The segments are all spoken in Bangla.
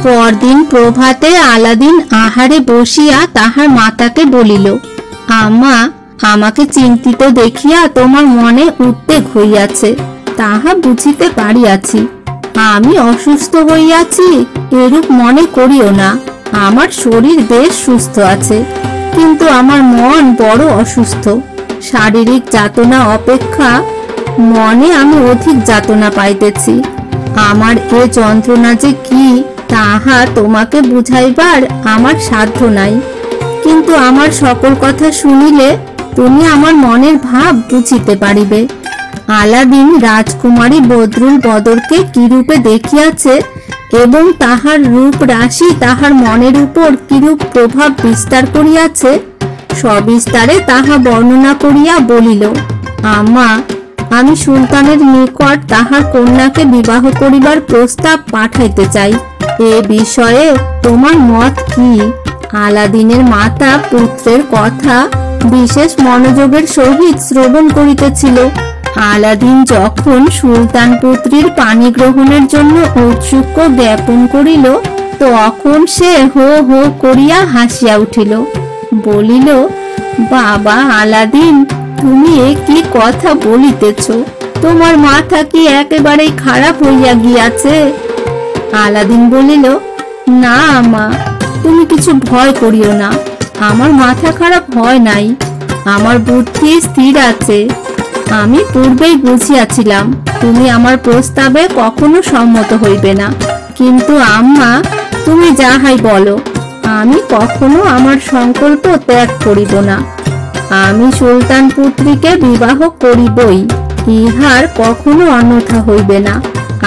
পরদিন প্রভাতে আলাদিন আহারে বসিয়া তাহার মাতাকে বলিল, আম্মা, আমাকে চিন্তিত দেখিয়া তোমার মনে উদ্বেগ হইয়াছে, তাহা বুঝিতে পারিয়াছি। আমি অসুস্থ হইয়াছি এরূপ মনে করিও না। আমার শরীর বেশ সুস্থ আছে, কিন্তু আমার মন বড় অসুস্থ। শারীরিক যাতনা অপেক্ষা মনে আমি অধিক যাতনা পাইতেছি। আমার এ যন্ত্রণা যে কি তাহা তোমাকে বুঝাইবার আমার সাধ্য নাই, কিন্তু আমার সকল কথা শুনিলে তুমি আমার মনের ভাব বুঝিতে পারিবে। আলাদিন রাজকুমারী বদরুল বদরকে কিরূপে দেখিয়াছে এবং তাহার রূপ রাশি তাহার মনের উপর কিরূপ প্রভাব বিস্তার করিয়াছে সবিস্তারে তাহা বর্ণনা করিয়া বলিল, আম্মা, আমি সুলতানের নিকট তাহার কন্যাকে বিবাহ করিবার প্রস্তাব পাঠাইতে চাই। এ বিষয়ে তোমার মত কি? আলাদিনের মাতা পুত্রের কথা বিশেষ মনোযোগের সহিত শ্রবণ করিতেছিল। আলাদিন যখন সুলতান পুত্রীর পানি গ্রহণের জন্য ঔৎসুক্য জ্ঞাপন করিল, তখন সে হো হো করিয়া হাসিয়া উঠিল। বলিল, বাবা আলাদিন, তুমি এ কি কথা বলিতেছ? তোমার মাথা কি একেবারেই খারাপ হইয়া গিয়াছে? আলাদিন বলিল, না মা, তুমি কিছু ভয় করিও না। আমার মাথা খারাপ হয় নাই, আমার বুদ্ধি স্থির আছে। আমি পূর্বেই বুঝিয়াছিলাম তুমি আমার প্রস্তাবে কখনো সম্মত হইবে না, কিন্তু আম্মা, তুমি যাহাই বলো, আমি কখনো আমার সংকল্প ত্যাগ করিব না। আমি সুলতান পুত্রীকে বিবাহ করিবই, ইহার কখনো অন্যথা হইবে না।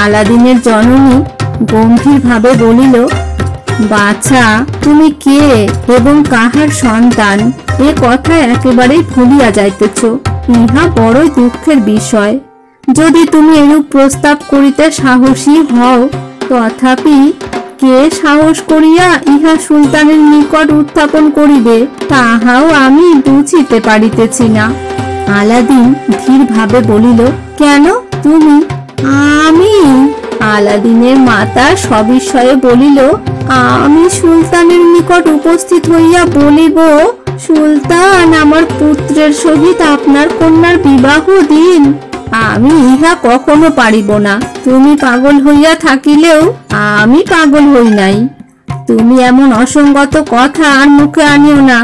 আলাদিনের জননী গম্ভীরভাবে বলিল, বাছা, তুমি কে এবং কাহার সন্তান এ কথা একেবারেই ভুলিয়া যাইতেছ। ইহা বড়ই দুঃখের বিষয়। যদি তুমি এরূপ প্রস্তাব করিতে সাহসী হও, তথাপি কে সাহস করিয়া ইহা সুলতানের নিকট উত্থাপন করিবে তাহাও আমি বুঝিতে পারিতেছি না। আলাদিন ধীরভাবে বলিল, কেন তুমি? আমি? আলাদিনের মাতা সবিস্ময়ে বলিল, আমি সুলতানের নিকট উপস্থিত হইয়া বলিব, সুলতান, আমার পুত্রের সহিত আপনার কন্যার বিবাহ দিন? আমি ইহা কখনো পারিব না। তুমি পাগল হইয়া থাকিলেও আমি পাগল হই নাই। তুমি এমন অসঙ্গত কথা আর মুখে আনিও না।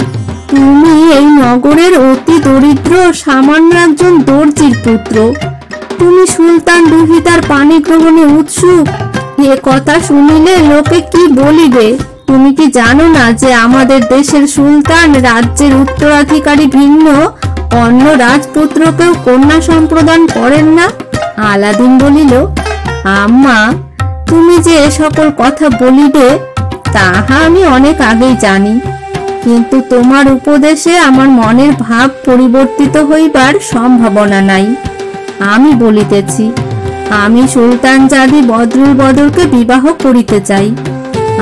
তুমি এই নগরের অতি দরিদ্র সামান্য একজন দর্জির পুত্র। তুমি সুলতান রুহিদার পানি গ্রহণে উৎসুক, এ কথা শুনিলে লোকে কি বলিবে? তুমি কি জানো না যে আমাদের দেশের সুলতান রাজ্যের উত্তরাধিকারী ভিন্ন অন্য রাজপুত্রকেও কন্যা সম্প্রদান করেন না? আলাদিন বলিল, আম্মা, তুমি যে এ সকল কথা বলিবে তাহা আমি অনেক আগেই জানি, কিন্তু তোমার উপদেশে আমার মনের ভাব পরিবর্তিত হইবার সম্ভাবনা নাই। আমি বলিতেছি, আমি সুলতান জাদি বদরুল বদরকে বিবাহ করিতে চাই,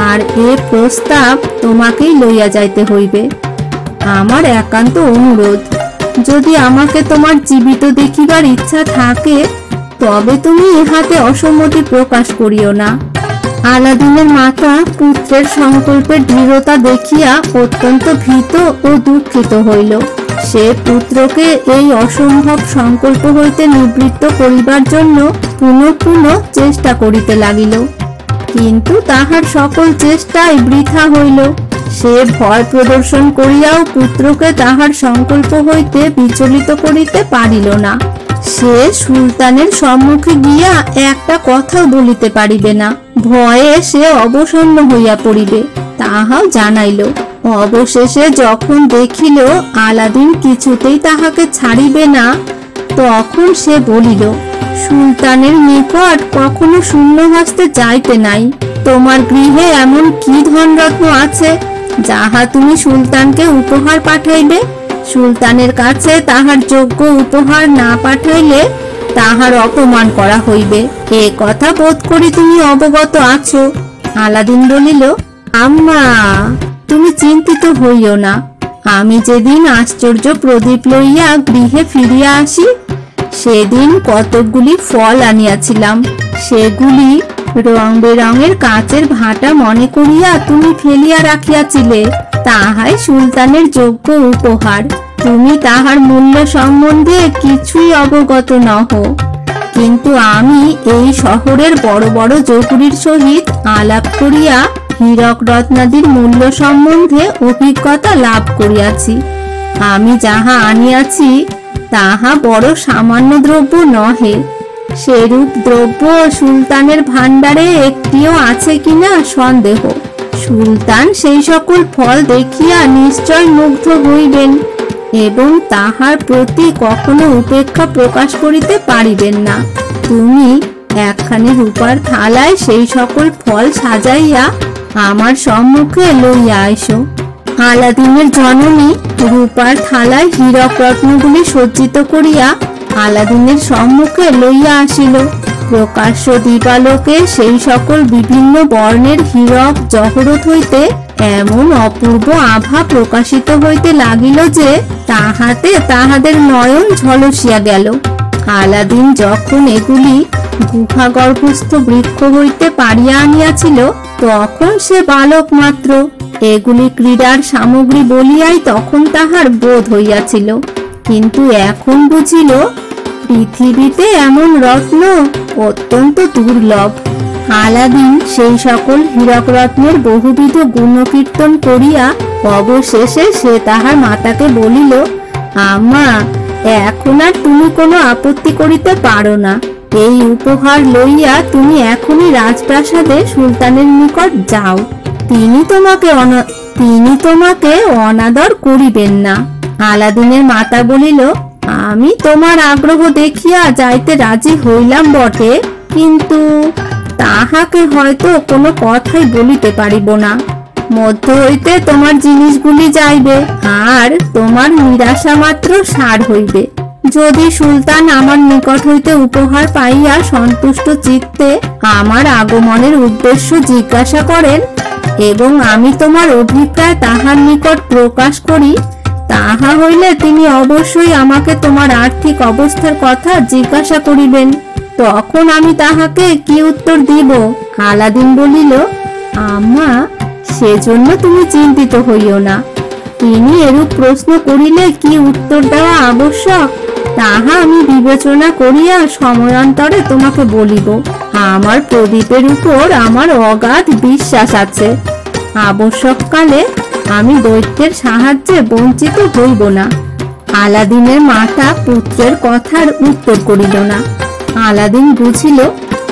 আর এ প্রস্তাব তোমাকেই লইয়া যাইতে হইবে। আমার একান্ত অনুরোধ, যদি আমাকে তোমার জীবিত দেখিবার ইচ্ছা থাকে তবে তুমি ইহাতে অসম্মতি প্রকাশ করিও না। আলাদিনের মাতা পুত্রের সংকল্পের দৃঢ়তা দেখিয়া অত্যন্ত ভীত ও দুঃখিত হইল। সে পুত্রকে এই অসম্ভব সংকল্প হইতে নিবৃত্ত করিবার জন্য পুনঃ পুনঃ চেষ্টা করিতে লাগিল, কিন্তু তাহার সকল চেষ্টাই বৃথা হইল। সে ভয় প্রদর্শন করিয়াও পুত্রকে তাহার সংকল্প হইতে বিচলিত করিতে পারিল না। সে সুলতানের সম্মুখে গিয়া একটা কথাও বলিতে পারিবে না। ভয়ে সে অবসন্ন হইয়া পড়িবে, তাহাও জানাইল। অবশেষে যখন দেখিল আলাদিন কিছুতেই তাহাকে ছাড়িবে না, তখন সে বলিল, সুলতানের নিকট কখনো শূন্য হস্তে যাইতে নাই। তোমার গৃহে এমন কি ধনরত্ন আছে যাহা তুমি সুলতানকে উপহার পাঠাইবে? সুলতানের কাছে তাহার যোগ্য উপহার না পাঠাইলে তাহার অপমান করা হইবে, এ কথা বোধ করি তুমি অবগত আছো। আলাদিন বলিল, আম্মা, তুমি চিন্তিত হইও না। আমি যেদিন আশ্চর্য প্রদীপ লইয়া গৃহে ফিরিয়া আসি সেদিন কতকগুলি ফল আনিয়াছিলাম, সেগুলি রং বেরঙের কাচের ভাটা মনে করিয়া তুমি ফেলিয়া রাখিয়াছিলে, তাহাই সুলতানের যোগ্য উপহার। তুমি তাহার মূল্য সম্বন্ধে কিছুই অবগত নহ, কিন্তু আমি এই শহরের বড় বড় জহুরীর সহিত আলাপ করিয়া হীরক রত্নাদির মূল্য সম্বন্ধে অভিজ্ঞতা লাভ করিয়াছি। আমি যাহা আনিয়াছি তাহা বড় সামান্য দ্রব্য নহে। সেরূপ দ্রব্য সুলতানের ভাণ্ডারে একটিও আছে কিনা সন্দেহ। সুলতান সেই সকল ফল দেখিয়া নিশ্চয় মুগ্ধ হইবেন এবং তাহার প্রতি কখনো উপেক্ষা প্রকাশ করিতে পারিবেন না। তুমি একখানি রূপার থালায় সেই সকল ফল সাজাইয়া আমার সম্মুখে লইয়া আইসো। আলাদিনের জননী রূপার থালায় হীরক রত্নগুলি সজ্জিত করিয়া আলাদিনের সম্মুখে লইয়া আসিল। প্রকাশ্য দীপালোকে সেই সকল বিভিন্ন বর্ণের হীরক জহরত হইতে এমন অপূর্ব আভা প্রকাশিত হইতে লাগিল যে তাহাতে তাহাদের নয়ন ঝলসিয়া গেল। আলাদিন যখন এগুলি গুহাগর্ভস্থ বৃক্ষ হইতে পারিয়া আনিয়াছিল তখন সে বালক মাত্র। এগুলি ক্রীড়ার সামগ্রী বলিয়াই তখন তাহার বোধ হইয়াছিল, কিন্তু এখন বুঝিল পৃথিবীতে এমন রত্ন অত্যন্ত দুর্লভ। আলাদিন সেই সকল হীরক রত্নের বহুবিধ গুণকীর্তন করিয়া অবশেষে সে তাহার মাতাকে বলিল, আম্মা, এখন আর তুমি কোনো আপত্তি করিতে পারো না। এই উপহার লইয়া তুমি এখনই রাজপ্রাসাদে সুলতানের নিকট যাও। তিনি তোমাকে অনাদর করিবেন না। আলাদিনের মাতা বলিল, আমি তোমার আগ্রহ দেখিয়া যাইতে রাজি হইলাম বটে, কিন্তু তাহাকে হয়তো কোনো কথাই বলিতে পারিব না। মধ্য হইতে তোমার জিনিসগুলি যাইবে আর তোমার নিরাশা মাত্র সার হইবে। যদি সুলতান আমার নিকট হইতে উপহার পাইয়া সন্তুষ্ট চিত্তে আমার আগমনের উদ্দেশ্য জিজ্ঞাসা করেন এবং আমি তোমার অভিপ্রায় তাহার নিকট প্রকাশ করি, তাহা হইলে তিনি অবশ্যই আমাকে তোমার আর্থিক অবস্থার কথা জিজ্ঞাসা করিবেন। তখন আমি তাহাকে কি উত্তর দিব? আলাদিন বলিল, আম্মা, সেজন্য তুমি চিন্তিত হইও না। তিনি এরূপ প্রশ্ন করিলে কি উত্তর দেওয়া আবশ্যক তাহা আমি বিবেচনা করিয়া সময়ান্তরে তোমাকে বলিব। আমার প্রদীপের উপর আমার অগাধ বিশ্বাস আছে। আবশ্যককালে আমি দৈত্যের সাহায্যে বঞ্চিত হইব না। আলাদিনের মাতা পুত্রের কথার উত্তর করিল না। আলাদিন বুঝিল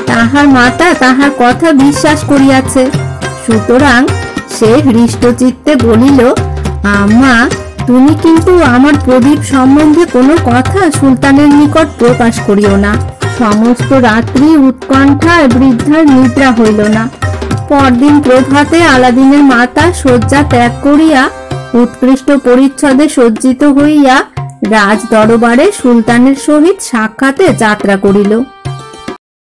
তাহার মাতা তাহার কথা বিশ্বাস করিয়াছে। সুতরাং সে হৃষ্টচিত্তে বলিল, আম্মা, তুমি কিন্তু আমার প্রদীপ সম্বন্ধে কোনো কথা সুলতানের নিকট প্রকাশ করিও না। সমস্ত রাত্রি উৎকণ্ঠায় বৃদ্ধার নিদ্রা হইল না। পরদিন প্রভাতে আলাদিনের মাতা শয্যা ত্যাগ করিয়া উৎকৃষ্ট পরিচ্ছদে সজ্জিত হইয়া রাজ দরবারে সুলতানের সহিত সাক্ষাতে যাত্রা করিল।